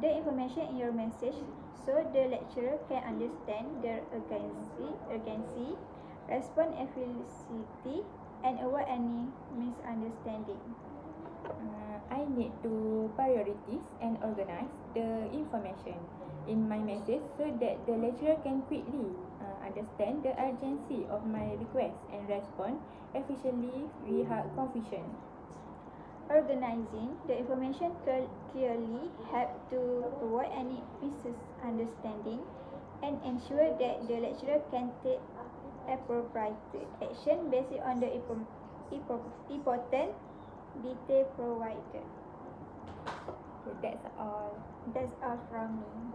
the information in your message so the lecturer can understand the urgency, respond efficiently, and avoid any misunderstanding. I need to prioritize and organize the information in my message so that the lecturer can quickly understand the urgency of my request and respond efficiently without confusion. Organizing the information clearly help to avoid any misunderstanding and ensure that the lecturer can take appropriate action based on the important detail provided. Okay, that's all. That's all from me.